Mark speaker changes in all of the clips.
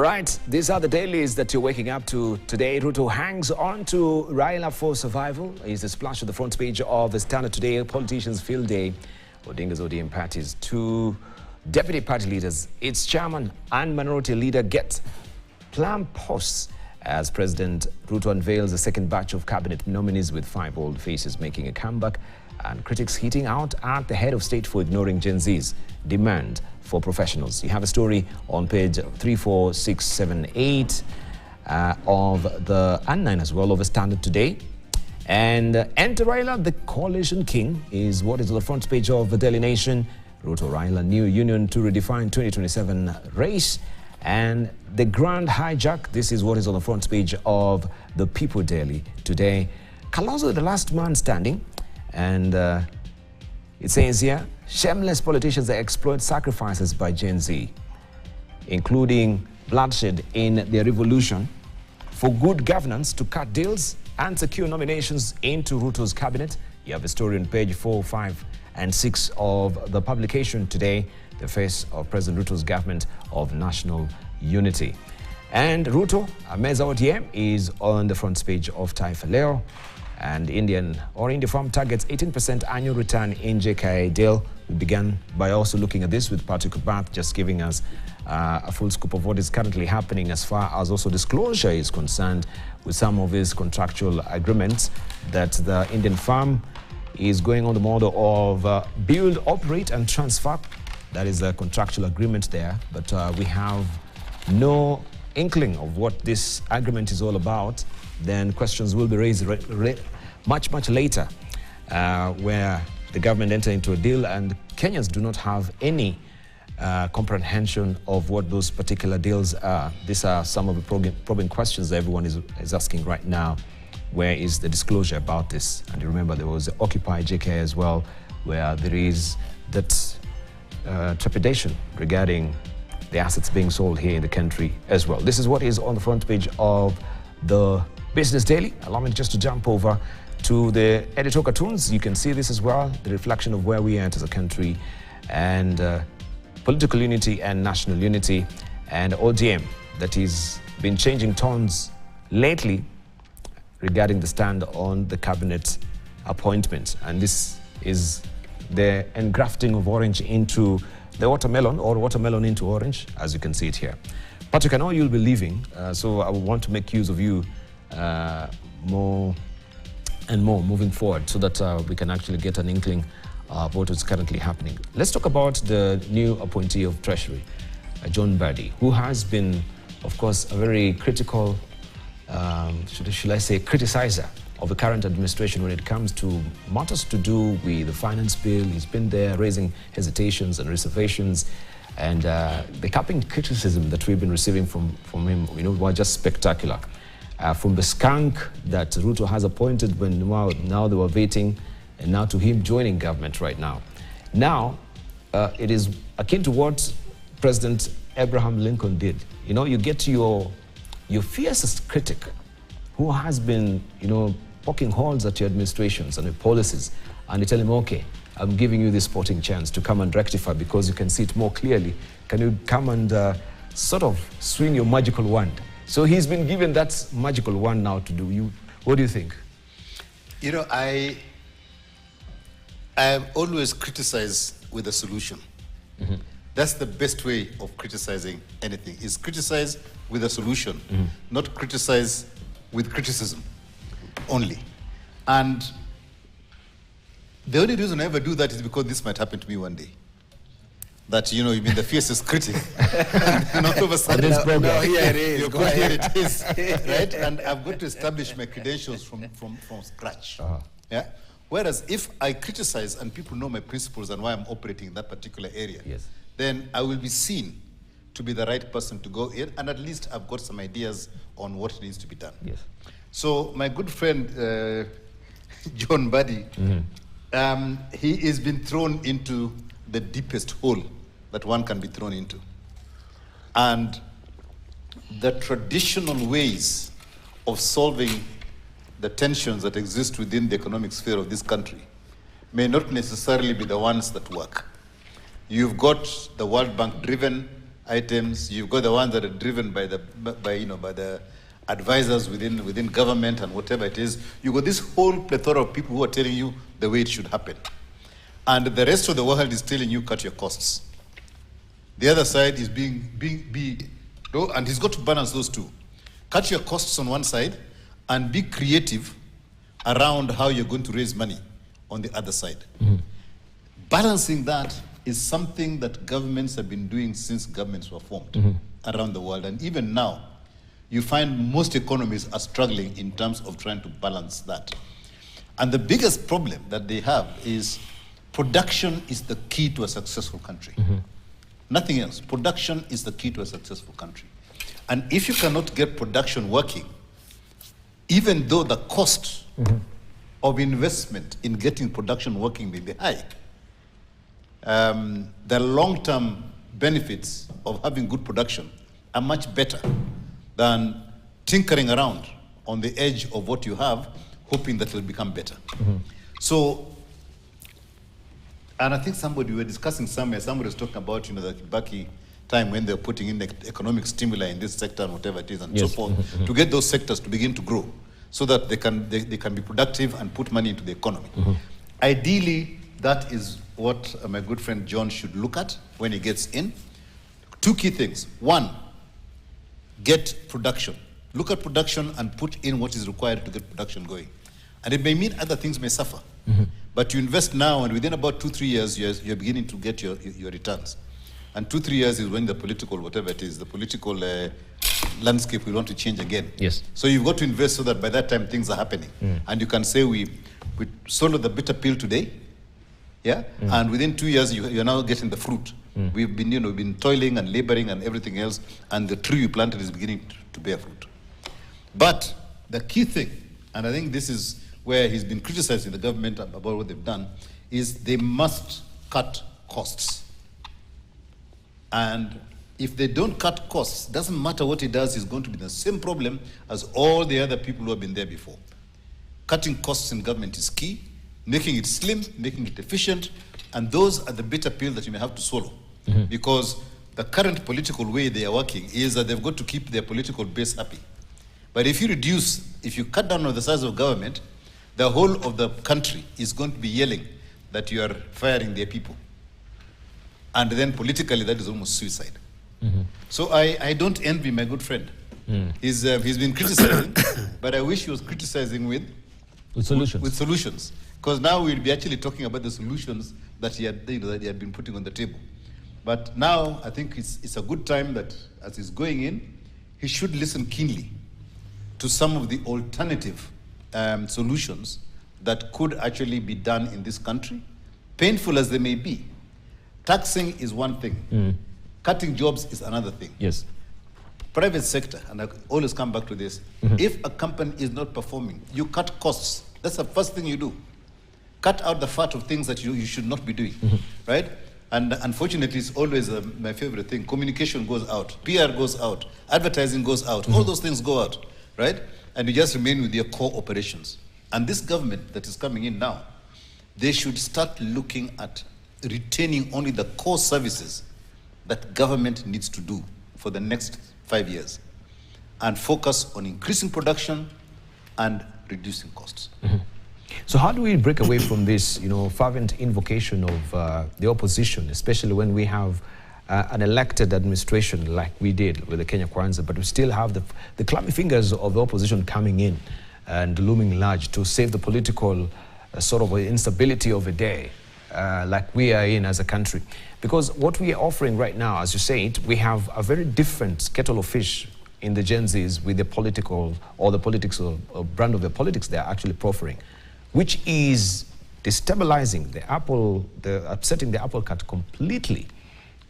Speaker 1: right, these are the dailies that you're waking up to today. Ruto hangs on to Raila for survival. Is the splash of the front page of the Standard today. Politicians field day. Odinga's ODM parties. Two deputy party leaders, its chairman and minority leader, get plum posts as President Ruto unveils a second batch of cabinet nominees with 5 old faces making a comeback, and critics hitting out at the head of state for ignoring Gen Z's demand for professionals. You have a story on page 3, 4, 6, 7, 8 of the and 9 as well of the Standard today. And enter Raila, the coalition king, is what is on the front page of the Daily Nation. Ruto Raila, new union to redefine 2027 race. And the grand hijack, this is what is on the front page of the People Daily today. Kalonzo, the last man standing. And it says here, shameless politicians that exploit sacrifices by Gen Z, including bloodshed in their revolution for good governance to cut deals and secure nominations into Ruto's cabinet. You have a story on page 4, 5, and 6 of the publication today, the face of President Ruto's government of national unity. And Ruto, Meza ODM, is on the front page of Taifa Leo. And India Farm targets 18% annual return in JKI deal. We began by also looking at this with Patrick Kubath, just giving us a full scoop of what is currently happening as far as also disclosure is concerned with some of his contractual agreements that the Indian Farm is going on the model of build, operate and transfer. That is a contractual agreement there, but we have no inkling of what this agreement is all about. Then questions will be raised much later, where the government enter into a deal and Kenyans do not have any comprehension of what those particular deals are. These are some of the probing questions that everyone is asking right now. Where is the disclosure about this? And you remember there was the Occupy JK as well, where there is that trepidation regarding the assets being sold here in the country as well. This is what is on the front page of the Business Daily. Allow me just to jump over to the editorial cartoons. You can see this as well, the reflection of where we are as a country, and political unity and national unity, and ODM that is been changing tones lately regarding the stand on the cabinet appointment. And this is the engrafting of orange into the watermelon, or watermelon into orange, as you can see it here. Patrick, I know you'll be leaving, so I will want to make use of you more and more moving forward so that we can actually get an inkling of what is currently happening. Let's talk about the new appointee of Treasury, John Mbadi, who has been, of course, a very critical, should I say, criticizer of the current administration when it comes to matters to do with the finance bill. He's been there raising hesitations and reservations, and the capping criticism that we've been receiving from him, was just spectacular. From the skunk that Ruto has appointed when now they were waiting, and now to him joining government right now. Now, it is akin to what President Abraham Lincoln did. You get to your fiercest critic who has been, poking holes at your administrations and your policies, and you tell him, okay, I'm giving you this sporting chance to come and rectify because you can see it more clearly. Can you come and sort of swing your magical wand? So he's been given that magical wand now to do. What do you think?
Speaker 2: I always criticize with a solution. Mm-hmm. That's the best way of criticizing anything, is criticize with a solution, not criticize with criticism only. And the only reason I ever do that is because this might happen to me one day. That, you've been the fiercest critic. And all of a sudden, now here it is. Here it is. Right? And I've got to establish my credentials from scratch. Yeah? Whereas if I criticize and people know my principles and why I'm operating in that particular area,
Speaker 1: yes,
Speaker 2: then I will be seen to be the right person to go in, and at least I've got some ideas on what needs to be done.
Speaker 1: Yes.
Speaker 2: So my good friend, John Mbadi, he has been thrown into the deepest hole that one can be thrown into. And the traditional ways of solving the tensions that exist within the economic sphere of this country may not necessarily be the ones that work. You've got the World Bank-driven items. You've got the ones that are driven by the advisors within government and whatever it is. You've got this whole plethora of people who are telling you the way it should happen. And the rest of the world is telling you cut your costs. The other side is and he's got to balance those two. Cut your costs on one side and be creative around how you're going to raise money on the other side. Mm-hmm. Balancing that is something that governments have been doing since governments were formed around the world. And even now, you find most economies are struggling in terms of trying to balance that. And the biggest problem that they have is production is the key to a successful country. Mm-hmm. Nothing else. Production is the key to a successful country. And if you cannot get production working, even though the cost of investment in getting production working may be high, the long-term benefits of having good production are much better than tinkering around on the edge of what you have, hoping that it will become better. Mm-hmm. So, and I think somebody, we were discussing somewhere, somebody was talking about, the Kibaki time when they're putting in the economic stimuli in this sector and whatever it is and so forth, to get those sectors to begin to grow so that they can be productive and put money into the economy. Ideally, that is what my good friend John should look at when he gets in. Two key things. One, get production. Look at production and put in what is required to get production going. And it may mean other things may suffer. But you invest now, and within about 2-3 years, you're beginning to get your returns. And 2-3 years is when the political, whatever it is, the political landscape will want to change again.
Speaker 1: Yes.
Speaker 2: So you've got to invest so that by that time things are happening. And you can say we swallow the bitter pill today, yeah, and within 2 years you're now getting the fruit. We've been toiling and laboring and everything else, and the tree you planted is beginning to bear fruit. But the key thing, and I think this is where he's been criticizing the government about what they've done, is they must cut costs. And if they don't cut costs, doesn't matter what he does, is going to be the same problem as all the other people who have been there before. Cutting costs in government is key, making it slim, making it efficient, and those are the bitter pill that you may have to swallow. Because the current political way they are working is that they've got to keep their political base happy. But if you cut down on the size of government, the whole of the country is going to be yelling that you are firing their people. And then politically, that is almost suicide. So I don't envy my good friend. He's been criticizing, but I wish he was criticizing with
Speaker 1: solutions.
Speaker 2: With solutions. Because now we'll be actually talking about the solutions that he had been putting on the table. But now I think it's a good time that as he's going in, he should listen keenly to some of the alternative solutions that could actually be done in this country, painful as they may be. Taxing is one thing. Cutting jobs is another thing.
Speaker 1: Yes.
Speaker 2: Private sector, and I always come back to this, if a company is not performing, you cut costs. That's the first thing you do. Cut out the fat of things that you should not be doing, right? And unfortunately, it's always my favorite thing. Communication goes out, PR goes out, advertising goes out, all those things go out, right? And you just remain with your core operations. And this government that is coming in now, they should start looking at retaining only the core services that government needs to do for the next 5 years and focus on increasing production and reducing costs.
Speaker 1: So how do we break away from this, fervent invocation of the opposition, especially when we have an elected administration like we did with the Kenya Kwanza, but we still have the clammy fingers of the opposition coming in and looming large to save the political sort of instability of a day like we are in as a country? Because what we are offering right now, as you say it, we have a very different kettle of fish in the Gen Zs with the political or the politics or brand of the politics they are actually proffering, which is destabilizing upsetting the apple cart completely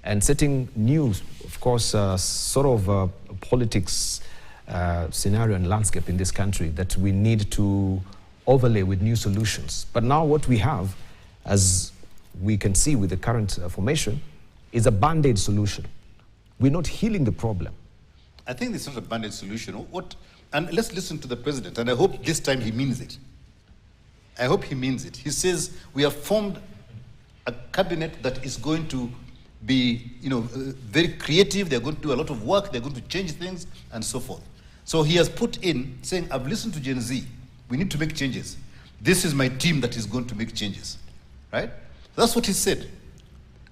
Speaker 1: and setting new, of course, sort of politics scenario and landscape in this country that we need to overlay with new solutions. But now what we have, as we can see with the current formation, is a band-aid solution. We're not healing the problem.
Speaker 2: I think it's not a band-aid solution. And let's listen to the president, and I hope this time he means it. I hope he means it. He says, we have formed a cabinet that is going to be, very creative. They're going to do a lot of work. They're going to change things and so forth. So he has put in saying, I've listened to Gen Z. We need to make changes. This is my team that is going to make changes, right? That's what he said.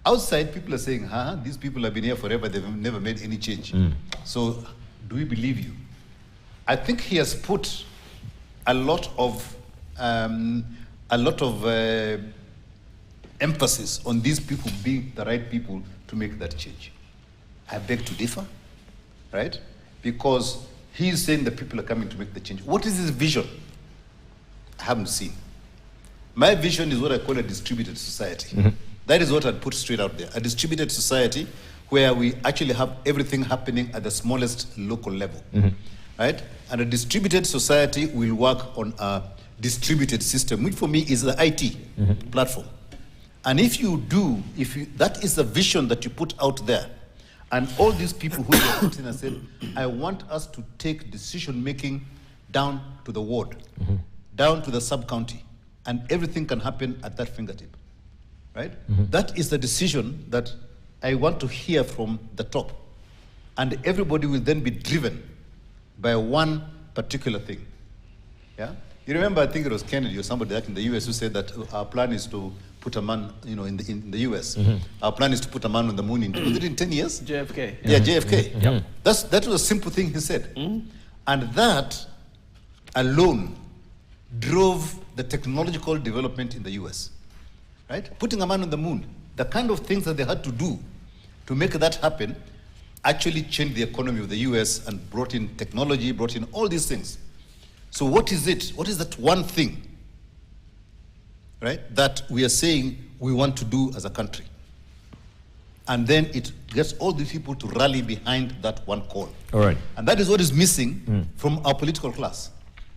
Speaker 2: Outside, people are saying, these people have been here forever. They've never made any change. So do we believe you? I think he has put a lot of emphasis on these people being the right people to make that change. I beg to differ, right? Because he's saying the people are coming to make the change. What is his vision? I haven't seen. My vision is what I call a distributed society. That is what I'd put straight out there. A distributed society where we actually have everything happening at the smallest local level, right? And a distributed society will work on a distributed system, which for me is the IT platform. And that is the vision that you put out there. And all these people who are put in and said, I want us to take decision-making down to the ward, down to the sub-county, and everything can happen at that fingertip, right? That is the decision that I want to hear from the top. And everybody will then be driven by one particular thing, yeah? You remember, I think it was Kennedy or somebody back in the US who said that our plan is to put a man, in the US. Our plan is to put a man on the moon was it in 10 years?
Speaker 3: JFK.
Speaker 2: Yeah, JFK. That was a simple thing he said. And that alone drove the technological development in the US, right? Putting a man on the moon, the kind of things that they had to do to make that happen actually changed the economy of the US and brought in technology, brought in all these things. So what is it? What is that one thing, right, that we are saying we want to do as a country? And then it gets all these people to rally behind that one call.
Speaker 1: All right.
Speaker 2: And that is what is missing from our political class,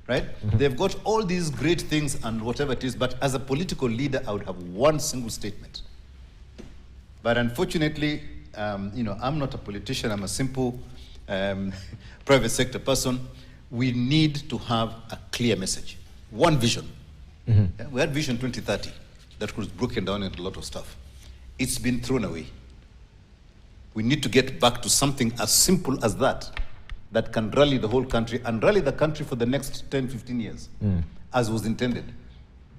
Speaker 2: right? They've got all these great things and whatever it is, but as a political leader, I would have one single statement. But unfortunately, I'm not a politician. I'm a simple private sector person. We need to have a clear message, one vision. Yeah, we had Vision 2030 that was broken down into a lot of stuff. It's been thrown away. We need to get back to something as simple as that can rally the whole country and rally the country for the next 10, 15 years, as was intended.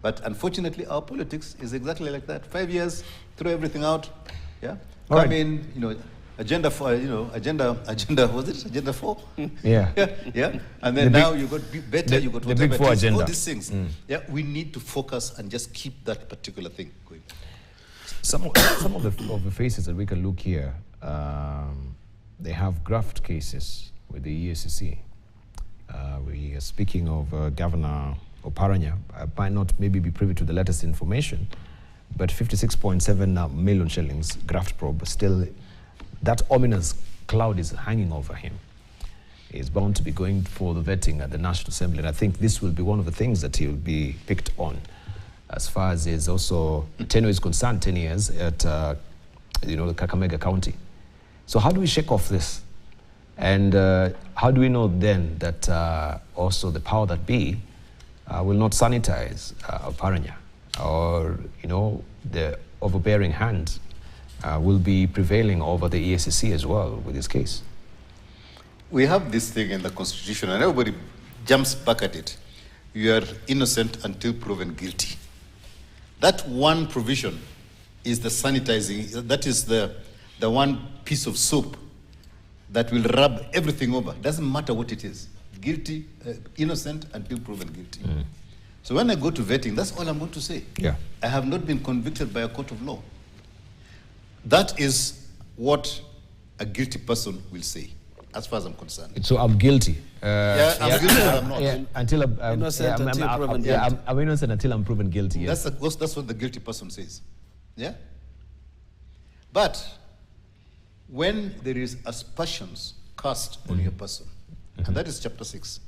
Speaker 2: But unfortunately, our politics is exactly like that. 5 years, throw everything out, yeah?
Speaker 1: All
Speaker 2: Come in, agenda 4, was it agenda 4?
Speaker 1: Yeah.
Speaker 2: Yeah. And then now you got better, you got
Speaker 1: the
Speaker 2: whatever
Speaker 1: big 4
Speaker 2: it is,
Speaker 1: agenda.
Speaker 2: all these things. Yeah, we need to focus and just keep that particular thing going.
Speaker 1: Some of the faces that we can look here, they have graft cases with the EACC. We are speaking of Governor Oparanya. I might not maybe be privy to the latest information, but 56.7 million shillings graft probe, still that ominous cloud is hanging over him. He's bound to be going for the vetting at the National Assembly, and I think this will be one of the things that he'll be picked on. As far as his also tenure is concerned, 10 years at the Kakamega County. So how do we shake off this? And how do we know then that also the power that be will not sanitize Oparanya, or the overbearing hand will be prevailing over the EACC as well with this case?
Speaker 2: We have this thing in the Constitution, and everybody jumps back at it. You are innocent until proven guilty. That one provision is the sanitizing. That is the one piece of soap that will rub everything over. It doesn't matter what it is. Guilty, innocent until proven guilty. So when I go to vetting, that's all I'm going to say.
Speaker 1: Yeah.
Speaker 2: I have not been convicted by a court of law. That is what a guilty person will say, as far as I'm concerned.
Speaker 1: So I'm guilty.
Speaker 2: I'm guilty, but I'm not.
Speaker 1: Until
Speaker 3: Innocent until proven guilty.
Speaker 1: I'm innocent until I'm proven guilty. Yes.
Speaker 2: That's what the guilty person says. Yeah? But when there is aspersions cast on your person, and that is chapter 6,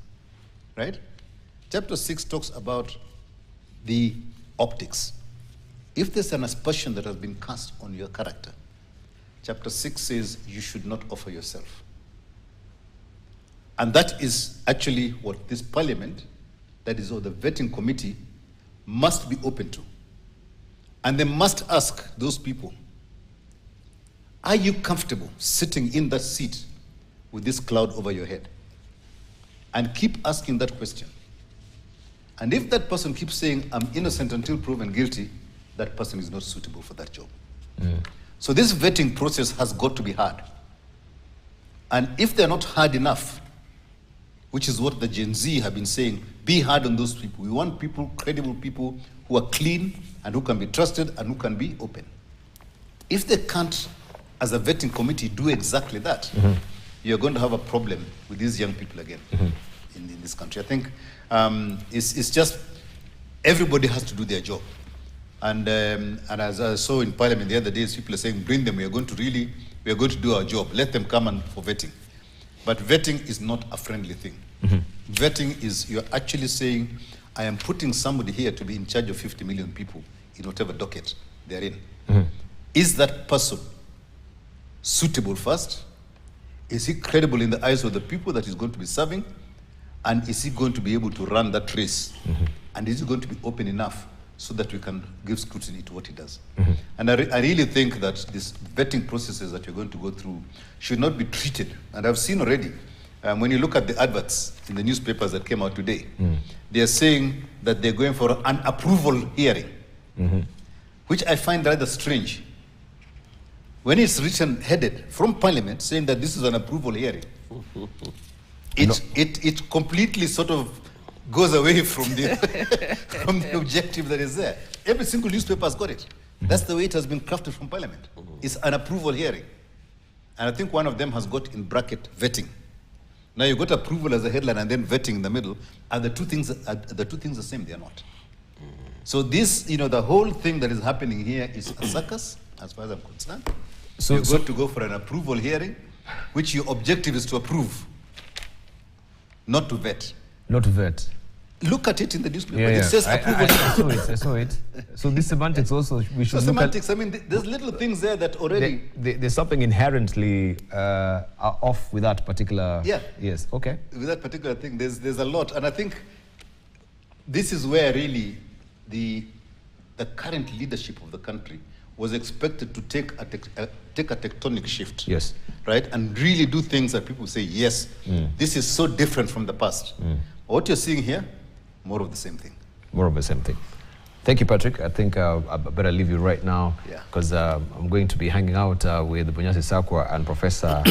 Speaker 2: right? Chapter 6 talks about the optics. If there's an aspersion that has been cast on your character, chapter 6 says you should not offer yourself. And that is actually what this parliament, that is, or the vetting committee, must be open to. And they must ask those people, Are you comfortable sitting in that seat with this cloud over your head? And keep asking that question. And if that person keeps saying, I'm innocent until proven guilty, that person is not suitable for that job. So this vetting process has got to be hard. And if they're not hard enough, which is what the Gen Z have been saying, be hard on those people. We want people, credible people, who are clean and who can be trusted and who can be open. If they can't, as a vetting committee, do exactly that, you're going to have a problem with these young people again in this country. I think it's just everybody has to do their job. And as I saw in Parliament the other day, people are saying, bring them, we are going to do our job. Let them come and for vetting. But vetting is not a friendly thing. Vetting is, you're actually saying, I am putting somebody here to be in charge of 50 million people in whatever docket they're in. Is that person suitable first? Is he credible in the eyes of the people that he's going to be serving? And is he going to be able to run that race? And is he going to be open enough so that we can give scrutiny to what he does? And I really think that these vetting processes that you're going to go through should not be treated. And I've seen already, when you look at the adverts in the newspapers that came out today, they're saying that they're going for an approval hearing, which I find rather strange. When it's written, headed from Parliament, saying that this is an approval hearing, it completely sort of goes away from the from the objective that is there. Every single newspaper has got it. That's the way it has been crafted from Parliament. It's an approval hearing. And I think one of them has got in bracket vetting. Now you've got approval as a headline and then vetting in the middle. Are the two things the same? They are not. So this, the whole thing that is happening here is a circus, as far as I'm concerned. So you've got to go for an approval hearing, which your objective is to approve, not to vet.
Speaker 1: Not to vet.
Speaker 2: Look at it in the newspaper. It says approval.
Speaker 1: I saw it. So this semantics also, we should look
Speaker 2: semantics, there's little things there that already...
Speaker 1: There's something inherently off with that particular...
Speaker 2: Yeah.
Speaker 1: Yes, okay.
Speaker 2: With that particular thing, there's a lot. And I think this is where really the current leadership of the country was expected to take a tectonic shift.
Speaker 1: Yes.
Speaker 2: Right? And really do things that people say, yes, this is so different from the past. What you're seeing here, more of the same thing.
Speaker 1: More of the same thing. Thank you, Patrick. I think I better leave you right now because I'm going to be hanging out with Bunyasi Sakwa and Professor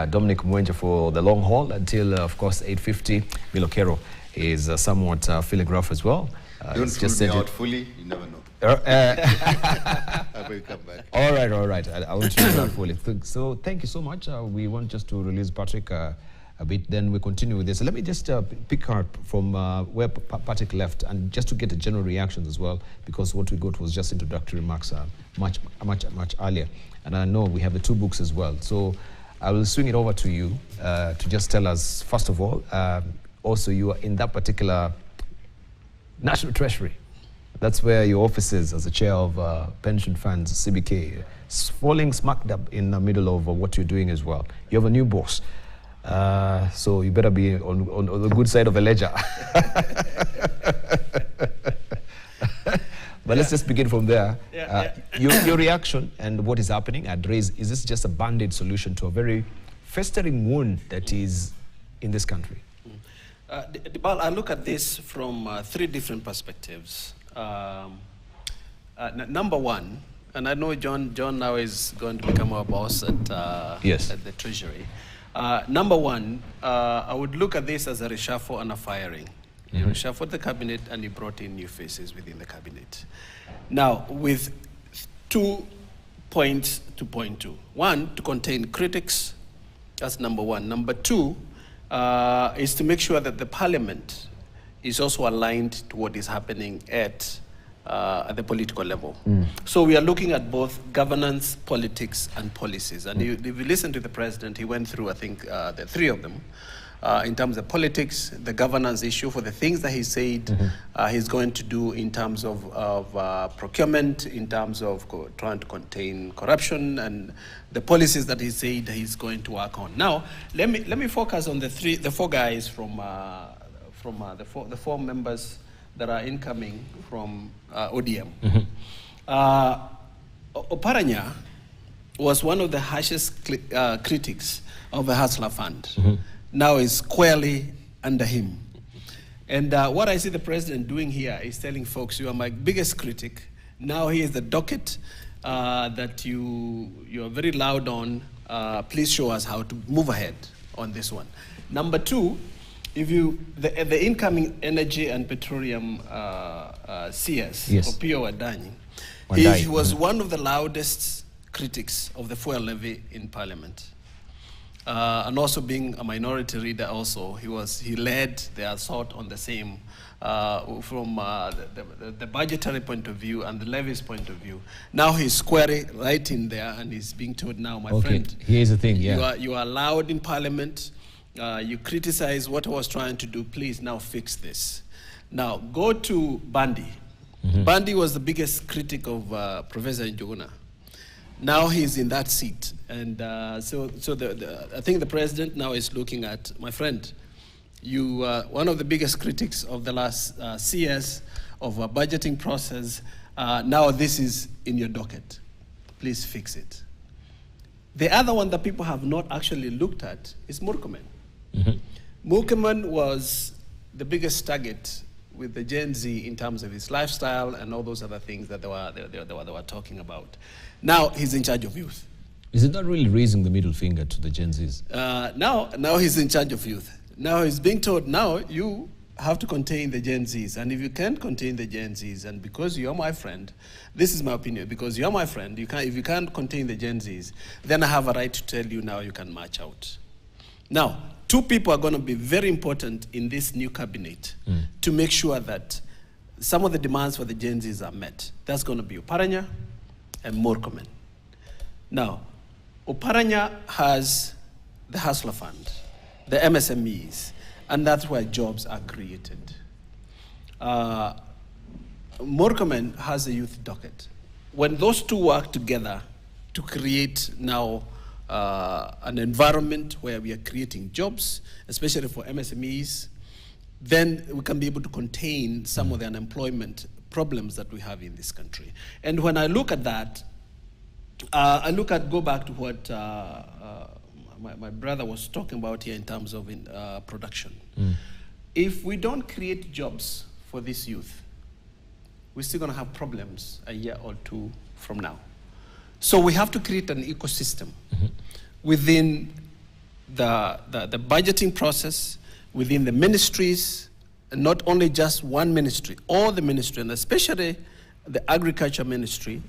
Speaker 1: Dominic Mwenje for the long haul until, of course, 8:50. Milokero is somewhat feeling rough as well.
Speaker 2: Don't rule me out fully, you never know. I will come back.
Speaker 1: All right. I won't rule you out fully. So thank you so much. We want just to release Patrick a bit, then we continue with this. Let me just pick up from where Patrick left, and just to get the general reactions as well, because what we got was just introductory remarks much earlier. And I know we have the two books as well. So I will swing it over to you to just tell us, first of all, also you are in that particular National Treasury. That's where your office is as the chair of pension funds, CBK, falling smack dab in the middle of what you're doing as well. You have a new boss. So you better be on the good side of the ledger. But let's just begin from there. Your reaction and what is happening at Raise, is this just a band-aid solution to a very festering wound that is in this country?
Speaker 3: I look at this from three different perspectives. Number one, and I know John now is going to become our boss at the Treasury. Number one, I would look at this as a reshuffle and a firing. You reshuffled the cabinet and you brought in new faces within the cabinet. Now, with 2 points to point to. One, to contain critics. That's number one. Number two is to make sure that the parliament is also aligned to what is happening at the political level. So we are looking at both governance, politics, and policies. And if you listen to the president, he went through, I think, the three of them. In terms of politics, the governance issue for the things that he said he's going to do in terms of procurement, in terms of trying to contain corruption, and the policies that he said he's going to work on. Now, let me focus on the four guys from the four members that are incoming from ODM. Oparanya was one of the harshest critics of the Hustler Fund, now is squarely under him. And what I see the president doing here is telling folks, you are my biggest critic. Now here's the docket that you are very loud on. Please show us how to move ahead on this one. Number two, the incoming energy and petroleum CS, or Pio Wadanyi, he was one of the loudest critics of the fuel levy in Parliament. And also being a minority leader also, he led the assault on the same from the budgetary point of view and the levies point of view. Now he's squarely right in there and he's being told, now, my friend,
Speaker 1: here's the thing,
Speaker 3: you are loud in Parliament, you criticize what I was trying to do, please now fix this. Now go to Bandi. Bandi was the biggest critic of Professor Njuguna. Now he's in that seat, and so I think the president now is looking at, my friend, you one of the biggest critics of the last CS of a budgeting process. Now this is in your docket. Please fix it. The other one that people have not actually looked at is Murkomen. Murkomen was the biggest target with the Gen Z in terms of his lifestyle and all those other things that they were talking about. Now he's in charge of youth.
Speaker 1: Is it not really raising the middle finger to the Gen Zs?
Speaker 3: Now he's in charge of youth. Now he's being told, now you have to contain the Gen Zs. And if you can't contain the Gen Zs, and because you're my friend, this is my opinion, because you're my friend, if you can't contain the Gen Zs, then I have a right to tell you now you can march out. Now, two people are going to be very important in this new cabinet to make sure that some of the demands for the Gen Zs are met. That's going to be Oparanya and Murkomen. Now, Oparanya has the Hustler Fund, the MSMEs, and that's where jobs are created. Murkomen has a youth docket. When those two work together to create now an environment where we are creating jobs, especially for MSMEs, then we can be able to contain some of the unemployment problems that we have in this country. And when I look at that, go back to what my brother was talking about here in terms of production. If we don't create jobs for this youth, we're still going to have problems a year or two from now. So we have to create an ecosystem within the budgeting process, within the ministries, and not only just one ministry, all the ministry, and especially the agriculture ministry,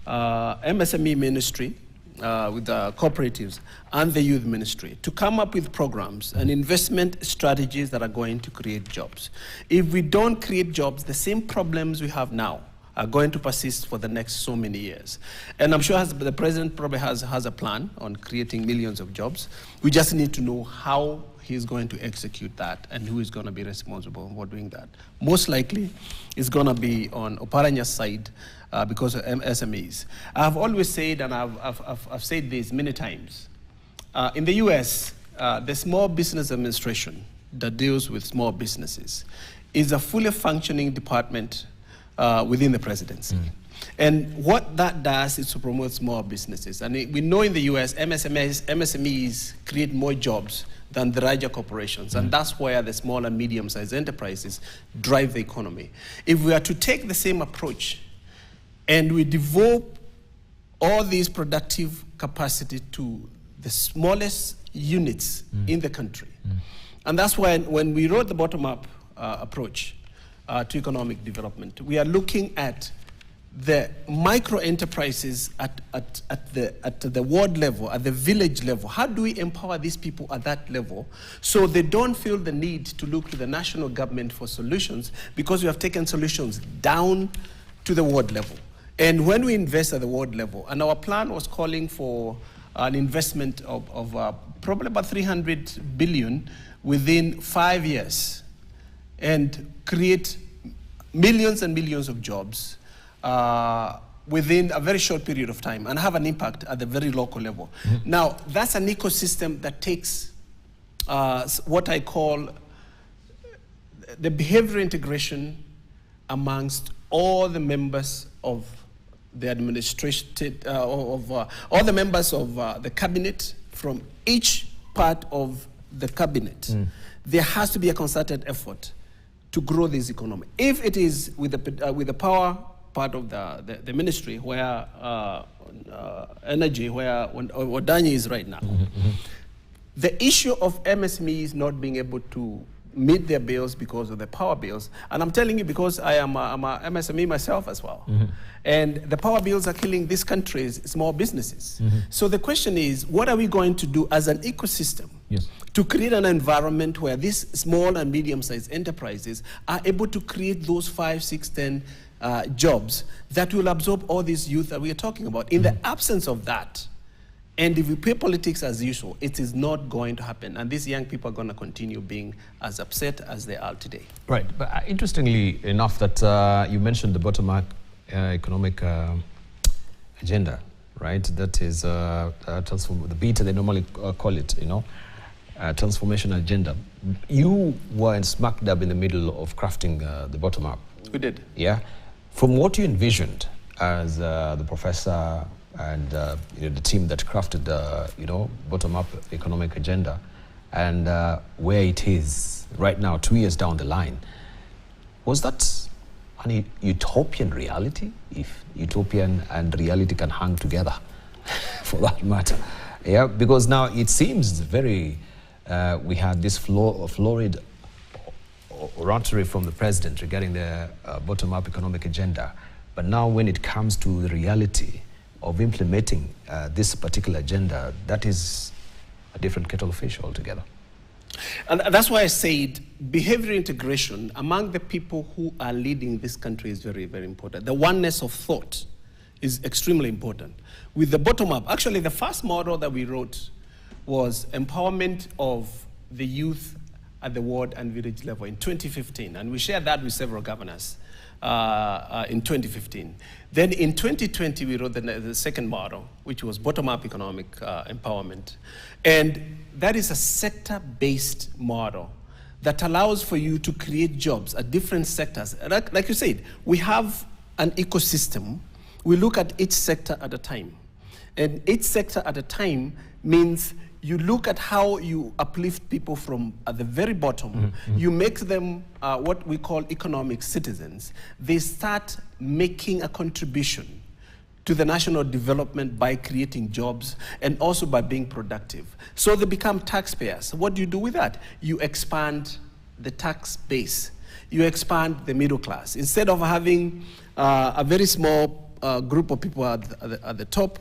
Speaker 3: MSME ministry, with the cooperatives, and the youth ministry, to come up with programs and investment strategies that are going to create jobs. If we don't create jobs, the same problems we have now are going to persist for the next so many years. And I'm sure the president probably has a plan on creating millions of jobs. We just need to know how he's going to execute that and who is going to be responsible for doing that. Most likely, it's going to be on Oparanya's side because of SMEs. I've always said, and I've said this many times, in the US, the Small Business Administration that deals with small businesses is a fully functioning department within the presidency. And what that does is to promote small businesses. And we know in the US, MSMEs create more jobs than the larger corporations. And that's where the small and medium-sized enterprises drive the economy. If we are to take the same approach and we devote all these productive capacity to the smallest units in the country, and that's why when we wrote the bottom-up approach to economic development, we are looking at the micro enterprises at the ward level, at the village level. How do we empower these people at that level so they don't feel the need to look to the national government for solutions, because we have taken solutions down to the ward level. And when we invest at the ward level, and our plan was calling for an investment of probably about 300 billion within 5 years and create millions and millions of jobs within a very short period of time and have an impact at the very local level. Now, that's an ecosystem that takes what I call the behavior integration amongst all the members of the administration, all the members of the cabinet from each part of the cabinet, there has to be a concerted effort to grow this economy. If it is with the power part of the ministry where energy, where Odanyi is right now, the issue of MSMEs not being able to meet their bills because of the power bills, and I'm telling you because I'm a MSME myself as well, and the power bills are killing this country's small businesses. So the question is, what are we going to do as an ecosystem to create an environment where these small and medium-sized enterprises are able to create those 5, 6, 10 jobs that will absorb all these youth that we are talking about? In the absence of that, and if we play politics as usual, it is not going to happen. And these young people are going to continue being as upset as they are today. Right.
Speaker 1: But interestingly enough, that you mentioned the bottom-up economic agenda, right? That is the beta, they normally call it, transformation agenda. You were smack dab in the middle of crafting the bottom-up.
Speaker 3: We did.
Speaker 1: Yeah. From what you envisioned as the professor and the team that crafted the bottom-up economic agenda, and where it is right now, 2 years down the line, was that an utopian reality? If utopian and reality can hang together, for that matter, yeah. Because now it seems very. We had this florid oratory from the president regarding the bottom-up economic agenda, but now when it comes to the reality of implementing this particular agenda, that is a different kettle of fish altogether.
Speaker 3: And that's why I said behavior integration among the people who are leading this country is very, very important. The oneness of thought is extremely important. With the bottom-up, actually the first model that we wrote was empowerment of the youth at the ward and village level in 2015, and we shared that with several governors in 2015. Then in 2020, we wrote the second model, which was bottom-up economic empowerment. And that is a sector-based model that allows for you to create jobs at different sectors. Like you said, we have an ecosystem. We look at each sector at a time. And each sector at a time means you look at how you uplift people from at the very bottom. You make them what we call economic citizens. They start making a contribution to the national development by creating jobs and also by being productive. So they become taxpayers. What do you do with that? You expand the tax base. You expand the middle class. Instead of having a very small group of people at the top,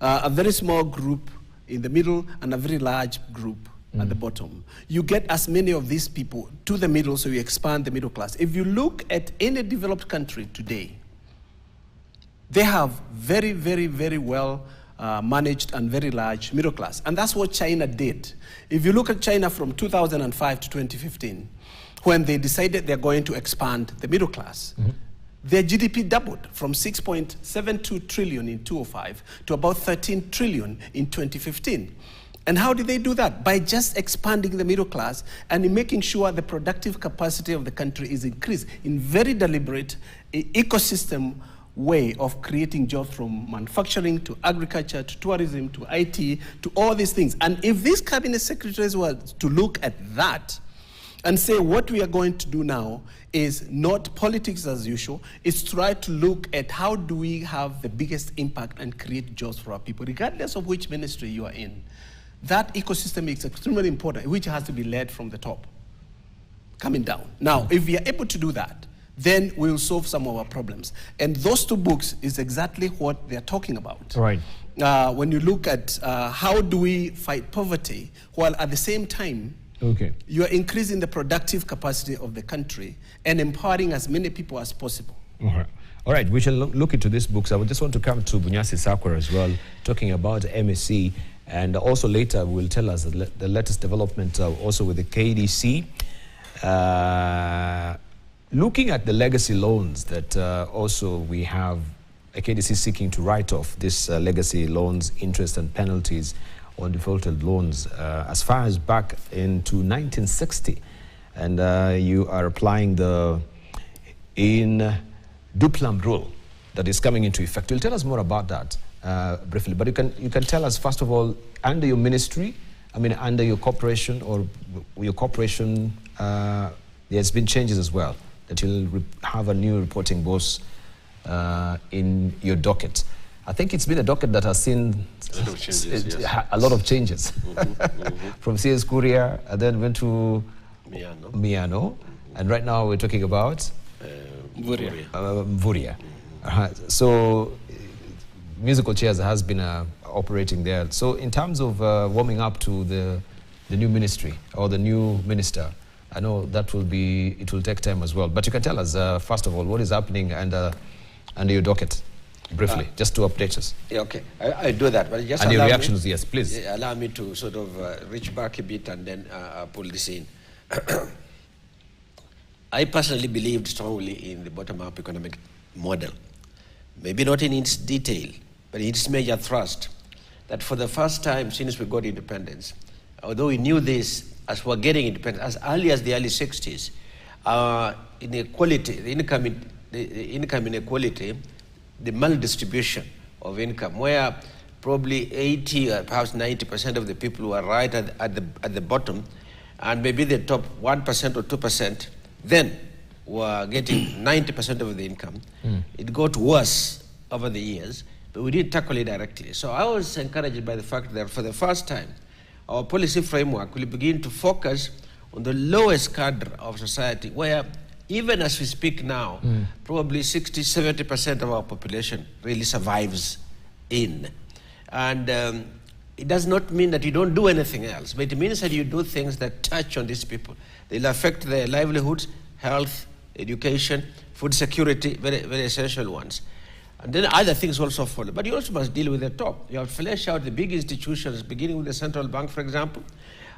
Speaker 3: a very small group in the middle, and a very large group at the bottom. You get as many of these people to the middle, so you expand the middle class. If you look at any developed country today, they have very, very, very well managed and very large middle class. And that's what China did. If you look at China from 2005 to 2015, when they decided they're going to expand the middle class, their GDP doubled from 6.72 trillion in 2005 to about 13 trillion in 2015. And how did they do that? By just expanding the middle class and in making sure the productive capacity of the country is increased in very deliberate ecosystem way of creating jobs, from manufacturing to agriculture to tourism to IT to all these things. And if these cabinet secretaries were to look at that and say what we are going to do now is not politics as usual, it's try to look at how do we have the biggest impact and create jobs for our people, regardless of which ministry you are in. That ecosystem is extremely important, which has to be led from the top, coming down. Now, if we are able to do that, then we'll solve some of our problems. And those two books is exactly what they're talking about.
Speaker 1: Right.
Speaker 3: When you look at how do we fight poverty, while at the same time, you are increasing the productive capacity of the country and empowering as many people as possible.
Speaker 1: All right, we shall look into these books. I would just want to come to Bunyasi Sakura as well, talking about MSc, and also later will tell us the latest development also with the KDC. Looking at the legacy loans that also we have a KDC seeking to write off this legacy loans, interest and penalties on defaulted loans as far as back into 1960. And you are applying the in Duplam rule that is coming into effect. You'll tell us more about that briefly, but you can tell us, first of all, under your ministry, I mean, under your corporation there's been changes as well, that you'll have a new reporting boss in your docket. I think it's been a docket that has seen a lot of changes. From CS Courier, and then went to Miano, and right now we're talking about Mvuria. So musical chairs has been operating there. So in terms of warming up to the new ministry or the new minister, I know that it will take time as well. But you can tell us, first of all, what is happening under your docket, briefly, just to update us.
Speaker 4: Yeah, okay, I do that. But just
Speaker 1: and your reactions, yes, please.
Speaker 4: Allow me to sort of reach back a bit and then pull this in. I personally believed strongly in the bottom-up economic model. Maybe not in its detail, but in its major thrust, that for the first time since we got independence, although we knew this as we're getting independence, as early as the early 60s, inequality, the income inequality, the maldistribution of income, where probably 80 or perhaps 90% of the people were right at the bottom, and maybe the top 1% or 2% then were getting 90% of the income. It got worse over the years, but we didn't tackle it directly. So I was encouraged by the fact that for the first time, our policy framework will begin to focus on the lowest cadre of society, where even as we speak now, probably 60–70% of our population really survives in. And it does not mean that you don't do anything else, but it means that you do things that touch on these people. They'll affect their livelihoods, health, education, food security, very, very essential ones. And then other things also follow. But you also must deal with the top. You have to flesh out the big institutions, beginning with the central bank, for example,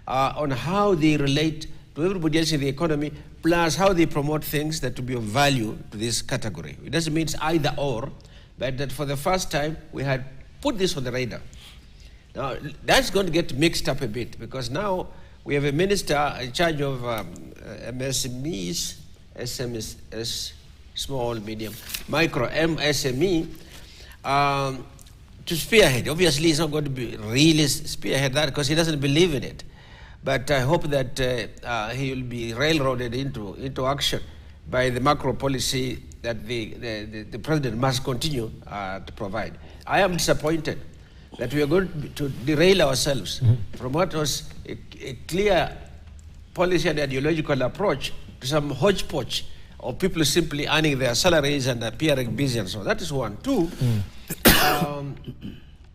Speaker 4: on how they relate to everybody else in the economy, plus how they promote things that will be of value to this category. It doesn't mean it's either or, but that for the first time, we had put this on the radar. Now, that's going to get mixed up a bit, because now we have a minister in charge of MSMEs, SMEs, small, medium, micro, MSME, to spearhead. Obviously, he's not going to be really spearhead that because he doesn't believe in it. But I hope that he will be railroaded into action by the macro policy that the president must continue to provide. I am disappointed that we are going to derail ourselves from what was a clear policy and ideological approach to some hodgepodge of people simply earning their salaries and appearing busy and so on. That is one. Two,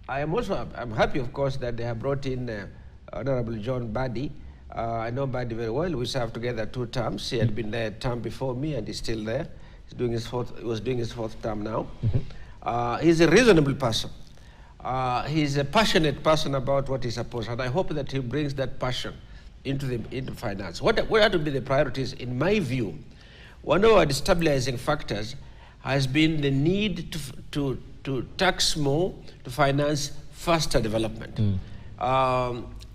Speaker 4: I'm happy, of course, that they have brought in Honorable John Badi. I know Badi very well. We served together 2 terms. He had been there a term before me, and he's still there. He was doing his 4th term now. He's a reasonable person. He's a passionate person about what he's supposed, and I hope that he brings that passion into finance. What are to be the priorities? In my view, one of our destabilizing factors has been the need to tax more to finance faster development.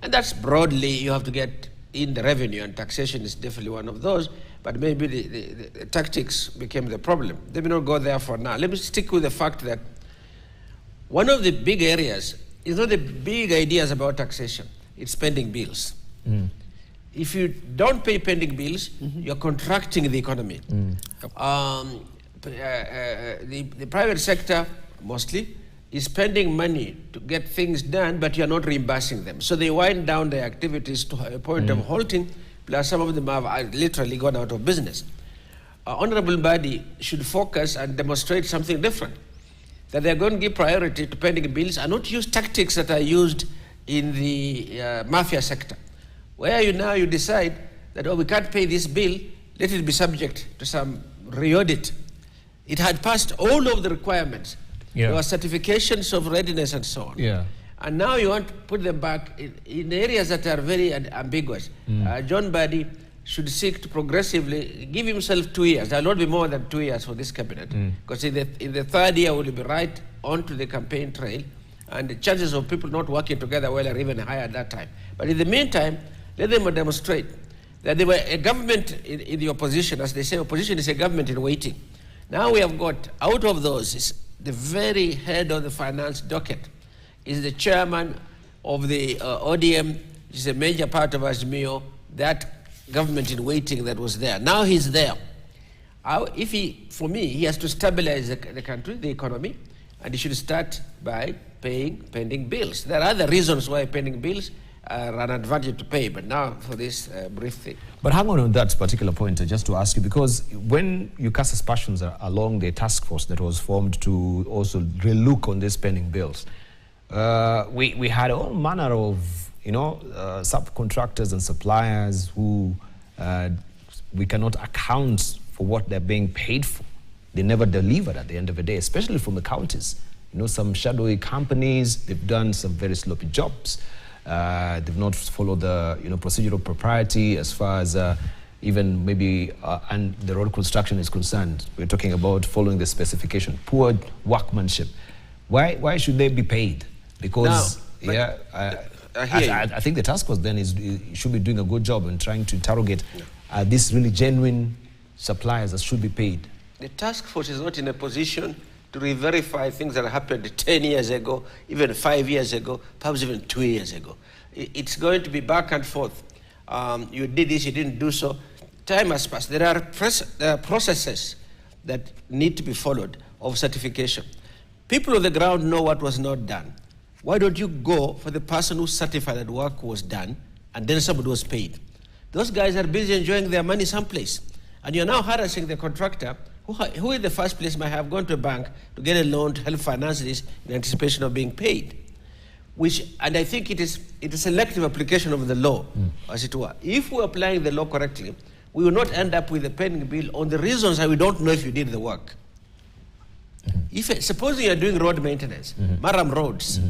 Speaker 4: And that's broadly, you have to get in the revenue, and taxation is definitely one of those, but maybe the tactics became the problem. Let me not go there for now. Let me stick with the fact that one of the big areas is not the big ideas about taxation, it's spending bills. If you don't pay pending bills, you're contracting the economy. The private sector, mostly, is spending money to get things done, but you're not reimbursing them. So they wind down their activities to a point of halting, plus some of them have literally gone out of business. Honorable Badi should focus and demonstrate something different, that they're going to give priority to pending bills and not use tactics that are used in the mafia sector, where you decide that, we can't pay this bill, let it be subject to some re-audit. It had passed all of the requirements. There were certifications of readiness and so on. And now you want to put them back in areas that are very ambiguous. John Badi should seek to progressively give himself 2 years. There will not be more than 2 years for this cabinet, because in the 3rd year will be right onto the campaign trail, and the chances of people not working together well are even higher at that time. But in the meantime, let them demonstrate that they were a government in the opposition. As they say, opposition is a government in waiting. Now we have got out of those the very head of the finance docket, is the chairman of the ODM, which is a major part of Azimio, that government in waiting that was there. Now he's there. For me, he has to stabilize the country, the economy, and he should start by paying pending bills. There are other reasons why pending bills are an advantage to pay, but now for this brief thing.
Speaker 1: But hang on that particular point, just to ask you, because when you cast aspersions along the task force that was formed to also relook on these pending bills, we had all manner of, subcontractors and suppliers who we cannot account for what they're being paid for. They never delivered at the end of the day, especially from the counties. Some shadowy companies, they've done some very sloppy jobs. They've not followed the procedural propriety as far as even maybe and the road construction is concerned. We're talking about following the specification, poor workmanship. Why should they be paid? Because I think the task force then should be doing a good job in trying to interrogate these really genuine suppliers that should be paid.
Speaker 4: The task force is not in a position to re-verify things that happened 10 years ago, even 5 years ago, perhaps even 2 years ago. It's going to be back and forth. You did this, you didn't do so. Time has passed. There are processes that need to be followed of certification. People on the ground know what was not done. Why don't you go for the person who certified that work was done and then somebody was paid? Those guys are busy enjoying their money someplace. And you're now harassing the contractor who in the first place might have gone to a bank to get a loan to help finance this in anticipation of being paid. And I think it is a selective application of the law, as it were. If we're applying the law correctly, we will not end up with a pending bill on the reasons that we don't know if you did the work. Supposing you're doing road maintenance, Maram roads,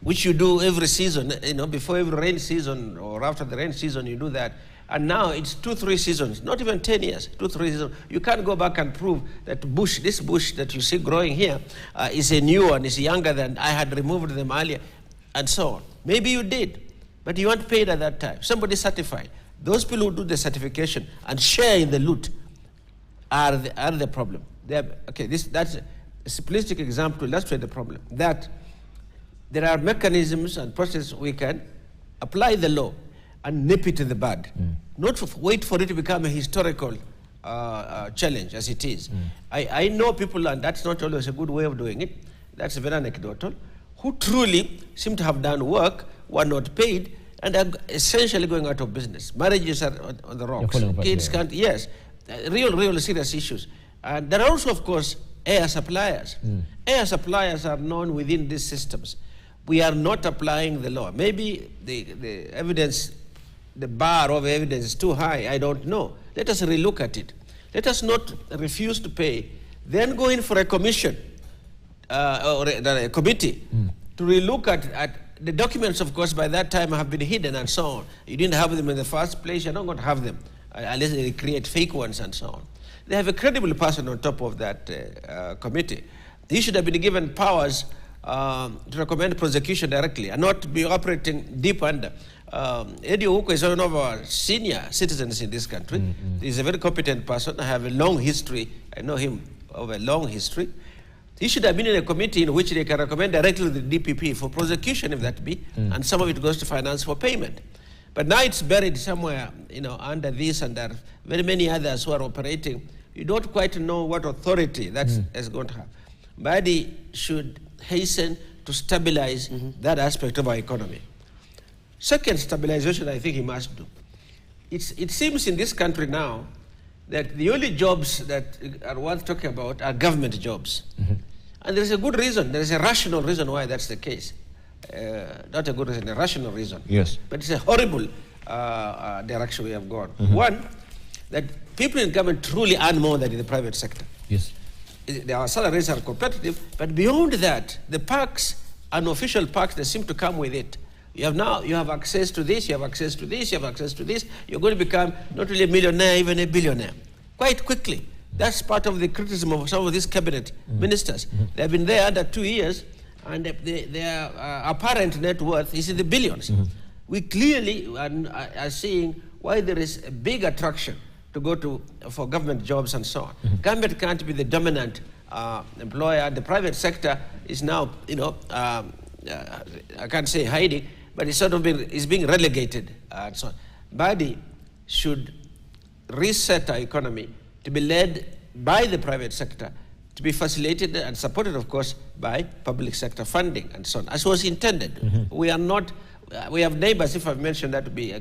Speaker 4: which you do every season, before every rain season or after the rain season, you do that. And now it's 2-3 seasons, not even 10 years, 2-3 seasons. You can't go back and prove that this bush that you see growing here is a new one, is younger than I had removed them earlier, and so on. Maybe you did, but you weren't paid at that time. Somebody certified. Those people who do the certification and share in the loot are the problem. That's a simplistic example to illustrate the problem. That there are mechanisms and processes we can apply the law and nip it in the bud, not wait for it to become a historical challenge as it is. I know people, and that's not always a good way of doing it, that's very anecdotal, who truly seem to have done work, were not paid, and are essentially going out of business. Marriages are on the rocks. Kids can't, yes, real serious issues. And there are also, of course, air suppliers. Air suppliers are known within these systems. We are not applying the law. Maybe the evidence, the bar of evidence is too high, I don't know. Let us relook at it. Let us not refuse to pay, then go in for a commission or a committee to relook at the documents. Of course, by that time have been hidden and so on. You didn't have them in the first place, you're not going to have them unless they create fake ones and so on. They have a credible person on top of that committee. He should have been given powers to recommend prosecution directly and not be operating deep under. Eddie Ouko is one of our senior citizens in this country. He's a very competent person. I have a long history. I know him of a long history. He should have been in a committee in which they can recommend directly to the DPP for prosecution, if that be, and some of it goes to finance for payment. But now it's buried somewhere, under this, and there are very many others who are operating. You don't quite know what authority that's going to have. Badi should hasten to stabilize that aspect of our economy. Second stabilization I think he must do. It seems in this country now that the only jobs that are worth talking about are government jobs. And there is a good reason, there is a rational reason why that's the case. Not a good reason, a rational reason.
Speaker 1: Yes.
Speaker 4: But it's a horrible direction we have gone. One, that people in government truly earn more than in the private sector.
Speaker 1: Yes.
Speaker 4: Their salaries are competitive, but beyond that, the perks, unofficial perks, they seem to come with it. You have access to this, you have access to this, you have access to this. You're going to become not only a millionaire, even a billionaire, quite quickly. That's part of the criticism of some of these cabinet ministers. They've been there under 2 years, and their apparent net worth is in the billions. We clearly are seeing why there is a big attraction to go for government jobs and so on. Government can't be the dominant employer. The private sector is now, I can't say hiding, but it's sort of being relegated. So Badi should reset our economy to be led by the private sector, to be facilitated and supported, of course, by public sector funding and so on, as was intended. We are not, we have neighbors, if I've mentioned that to be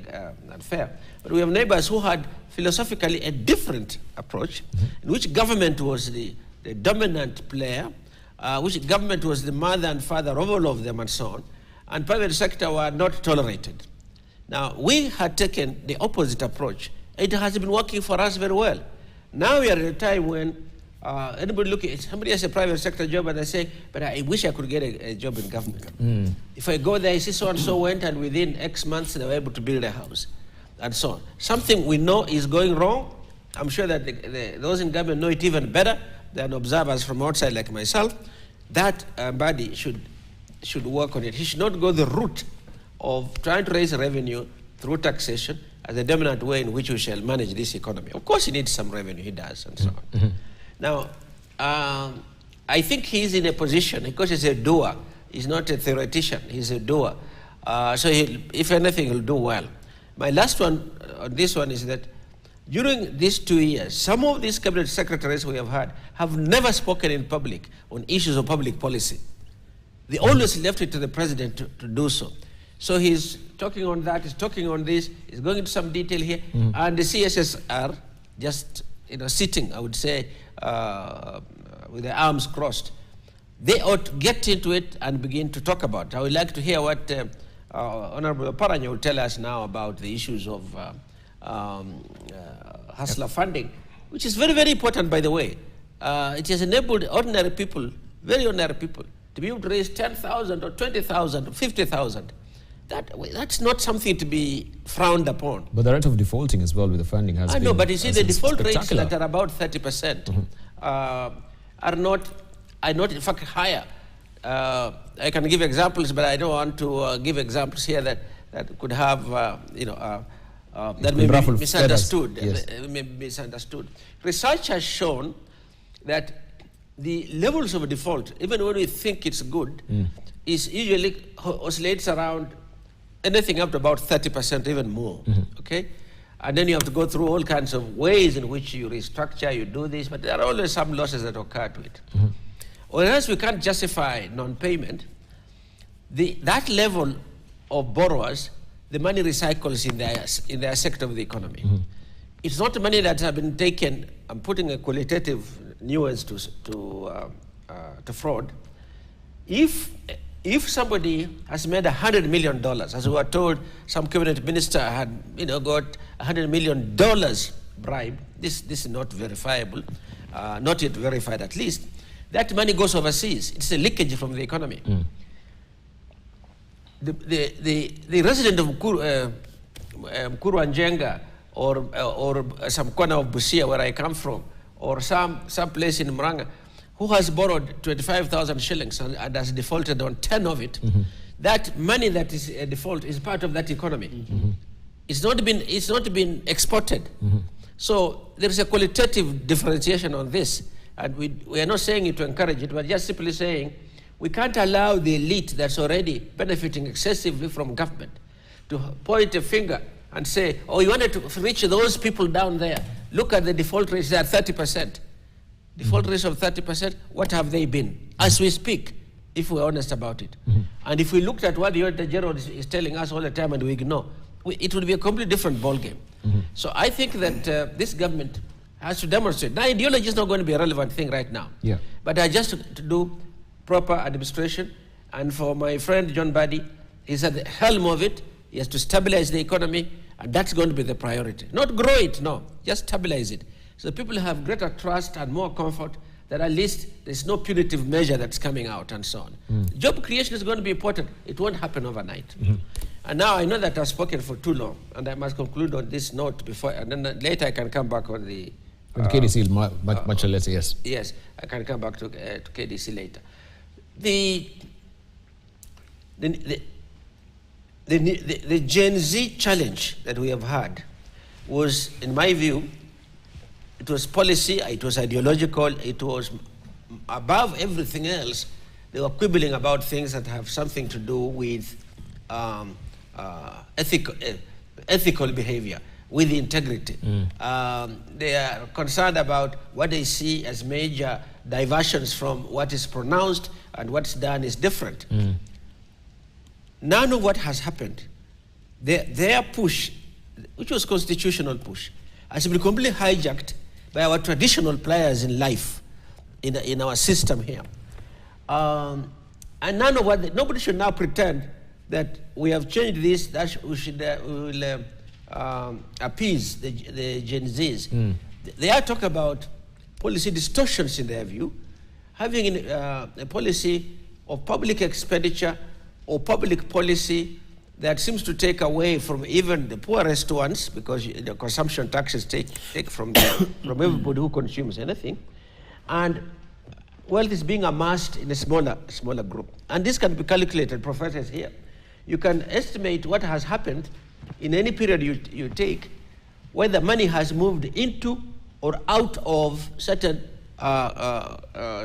Speaker 4: unfair, but we have neighbors who had philosophically a different approach, in which government was the dominant player, which government was the mother and father of all of them and so on, and private sector were not tolerated. Now, we had taken the opposite approach. It has been working for us very well. Now we are at a time when anybody looking, somebody has a private sector job and they say, but I wish I could get a job in government. If I go there, I see so-and-so went and within X months they were able to build a house and so on. Something we know is going wrong. I'm sure that those in government know it even better than observers from outside like myself. That body should work on it. He should not go the route of trying to raise revenue through taxation as the dominant way in which we shall manage this economy. Of course he needs some revenue, he does, and so on. Now, I think he's in a position, because he's a doer, he's not a theoretician, he's a doer. So if anything, he'll do well. My last one on this one is that during these 2 years, some of these cabinet secretaries we have had have never spoken in public on issues of public policy. They always left it to the president to do so. So he's talking on that, he's talking on this, he's going into some detail here, and the CSSR just sitting, I would say, with their arms crossed. They ought to get into it and begin to talk about it. I would like to hear what Honorable Paranya will tell us now about the issues of hustler funding, which is very, very important, by the way. It has enabled ordinary people, very ordinary people, to be able to raise 10,000 or 20,000 or 50,000. That's not something to be frowned upon.
Speaker 1: But the rate of defaulting as well with the funding has been...
Speaker 4: I know, but you see the default rates that are about 30% are not in fact higher. I can give examples, but I don't want to give examples here that could have, that may be misunderstood.
Speaker 1: Yes.
Speaker 4: May be misunderstood. Research has shown that the levels of default, even when we think it's good, is usually oscillates around anything up to about 30%, even more, okay? And then you have to go through all kinds of ways in which you restructure, you do this, but there are always some losses that occur to it. Whereas we can't justify non-payment, that level of borrowers, the money recycles in their sector of the economy. It's not money that has been taken. I'm putting a qualitative nuance to fraud. If somebody has made $100 million, as we were told, some cabinet minister had got $100 million bribe, this is not verifiable, not yet verified at least, that money goes overseas. It's a leakage from the economy. The resident of Mkuru Njenga or some corner of Busia where I come from, or some place in Muranga, who has borrowed 25,000 shillings and has defaulted on 10 of it, that money that is a default is part of that economy. It's not been exported. So there is a qualitative differentiation on this, and we are not saying it to encourage it, but just simply saying we can't allow the elite that's already benefiting excessively from government to point a finger and say, oh, you wanted to reach those people down there. Look at the default rates, they are 30%. Default rates of 30%, what have they been? As we speak, if we're honest about it. And if we looked at what the Auditor General is telling us all the time and we ignore, it would be a completely different ballgame. So I think that this government has to demonstrate. Now, ideology is not going to be a relevant thing right now. But I just to do proper administration, and for my friend John Badi, he's at the helm of it. He has to stabilize the economy, and that's going to be the priority. Not grow it, no, just stabilize it. So people have greater trust and more comfort that at least there's no punitive measure that's coming out and so on. Job creation is going to be important. It won't happen overnight. And now I know that I've spoken for too long, and I must conclude on this note before, and then later I can come back on the...
Speaker 1: KDC much later, yes.
Speaker 4: Yes, I can come back to KDC later. The Gen Z challenge that we have had was, in my view, it was policy, it was ideological, it was above everything else, they were quibbling about things that have something to do with ethical behavior, with integrity. They are concerned about what they see as major diversions from what is pronounced and what's done is different. None of what has happened, their push, which was constitutional push, has been completely hijacked by our traditional players in life, in our system here. And none of what, nobody should now pretend that we have changed this, that we will appease the Gen Zs. They are talking about policy distortions in their view, having a policy of public expenditure or public policy that seems to take away from even the poorest ones, because the consumption taxes take from from everybody who consumes anything, and wealth is being amassed in a smaller group. And this can be calculated, professors here. You can estimate what has happened in any period you take, whether money has moved into or out of certain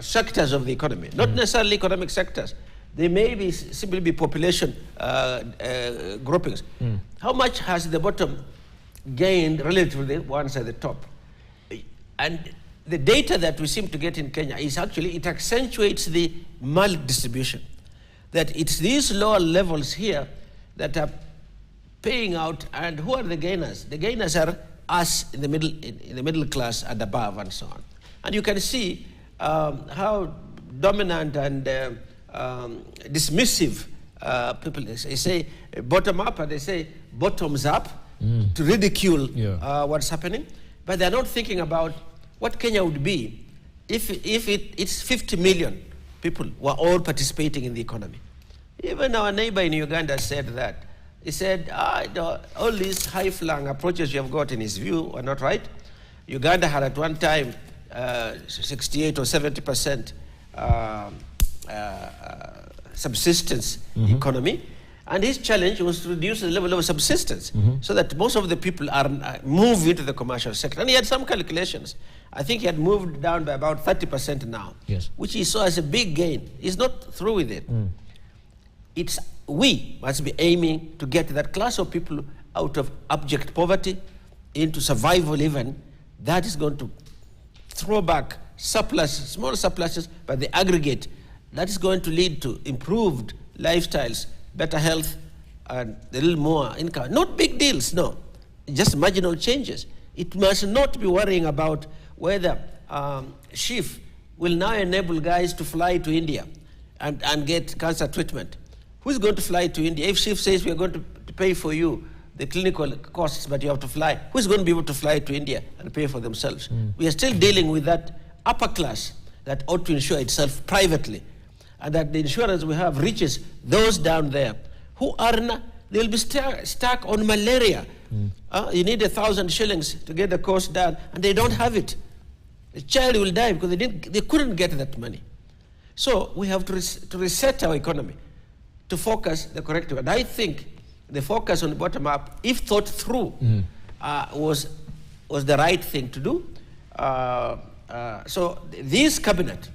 Speaker 4: sectors of the economy, not necessarily economic sectors. They may be simply be population groupings. How much has the bottom gained relative to the ones at the top? And the data that we seem to get in Kenya is actually, it accentuates the maldistribution. That it's these lower levels here that are paying out, and who are the gainers? The gainers are us in the middle class and above and so on. And you can see how dominant and dismissive people, they say bottom up and they say bottoms up to ridicule what's happening, but they're not thinking about what Kenya would be if it's 50 million people were all participating in the economy. Even our neighbor in Uganda said that. He said, all these high-flung approaches you have got in his view are not right. Uganda had at one time 68 or 70% subsistence economy, and his challenge was to reduce the level of subsistence so that most of the people are move into the commercial sector. And he had some calculations. I think he had moved down by about 30% now, which he saw as a big gain. He's not through with it. We must be aiming to get that class of people out of abject poverty into survival even. That is going to throw back small surpluses, but the aggregate, that is going to lead to improved lifestyles, better health, and a little more income. Not big deals, no, just marginal changes. It must not be worrying about whether SHIF will now enable guys to fly to India and get cancer treatment. Who's going to fly to India? If SHIF says we're going to pay for you the clinical costs, but you have to fly, who's going to be able to fly to India and pay for themselves? We are still dealing with that upper class that ought to insure itself privately, and that the insurance we have reaches those down there who are they'll be stuck on malaria. You need 1,000 shillings to get the course done, and they don't have it. The child will die because they couldn't get that money. So we have to reset our economy to focus the correct way. And I think the focus on the bottom up, if thought through, was the right thing to do. So this cabinet,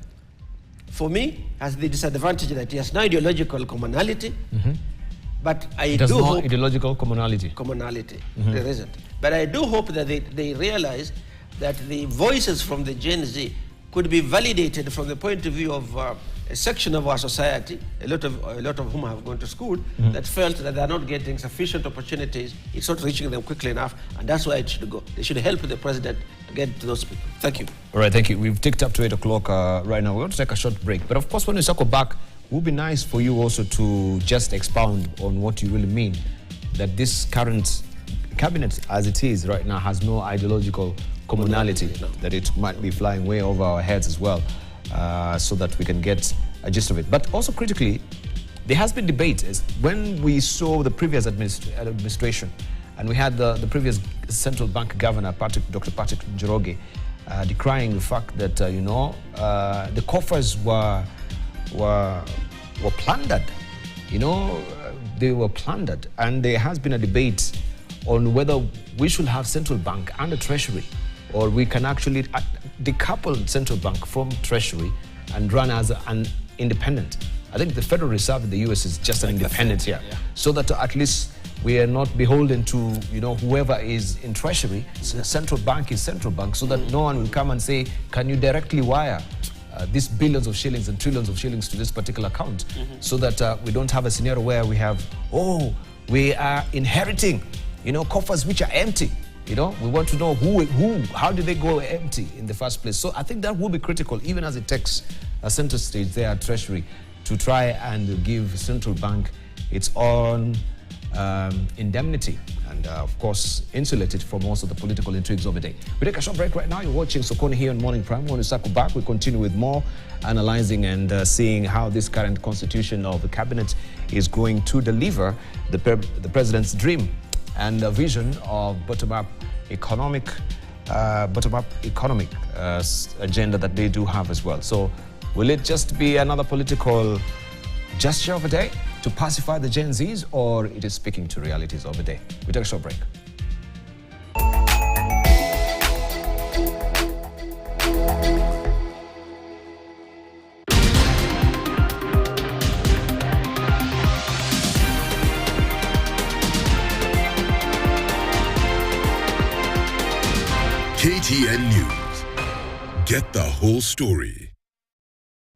Speaker 4: for me, has the disadvantage that it has no ideological commonality. But I do hope
Speaker 1: ideological commonality.
Speaker 4: There isn't. But I do hope that they realize that the voices from the Gen Z could be validated from the point of view of a section of our society, a lot of whom have gone to school, that felt that they are not getting sufficient opportunities, it's not reaching them quickly enough, and that's why it should go. They should help the president to get to those people. Thank you.
Speaker 1: All right, thank you. We've ticked up to 8 o'clock right now. We're going to take a short break. But of course, when we circle back, it would be nice for you also to just expound on what you really mean, that this current cabinet, as it is right now, has no ideological commonality, that it might be flying way over our heads as well, so that we can get a gist of it. But also critically, there has been debate. When we saw the previous administration, and we had the previous central bank governor, Dr. Patrick Njoroge, decrying the fact that, the coffers were plundered. They were plundered. And there has been a debate on whether we should have central bank and the treasury, or we can actually decouple central bank from treasury and run as an independent. I think the Federal Reserve in the US is just an independent here, so that at least we are not beholden to whoever is in Treasury. Central bank is central bank, so that no one will come and say, can you directly wire these billions of shillings and trillions of shillings to this particular account, so that we don't have a scenario where we have, we are inheriting coffers which are empty. We want to know how did they go empty in the first place. So I think that will be critical, even as it takes a center stage there at Treasury to try and give central bank its own indemnity and of course insulate it from most of the political intrigues of the day. We take a short break right now. You're watching Sokoni here on Morning Prime. When we circle back, we continue with more analyzing and seeing how this current constitution of the cabinet is going to deliver the president's dream and a vision of bottom-up economic agenda that they do have as well. So will it just be another political gesture of a day to pacify the Gen Zs, or it is speaking to realities of the day? We take a short break.
Speaker 5: KTN News. Get the whole story.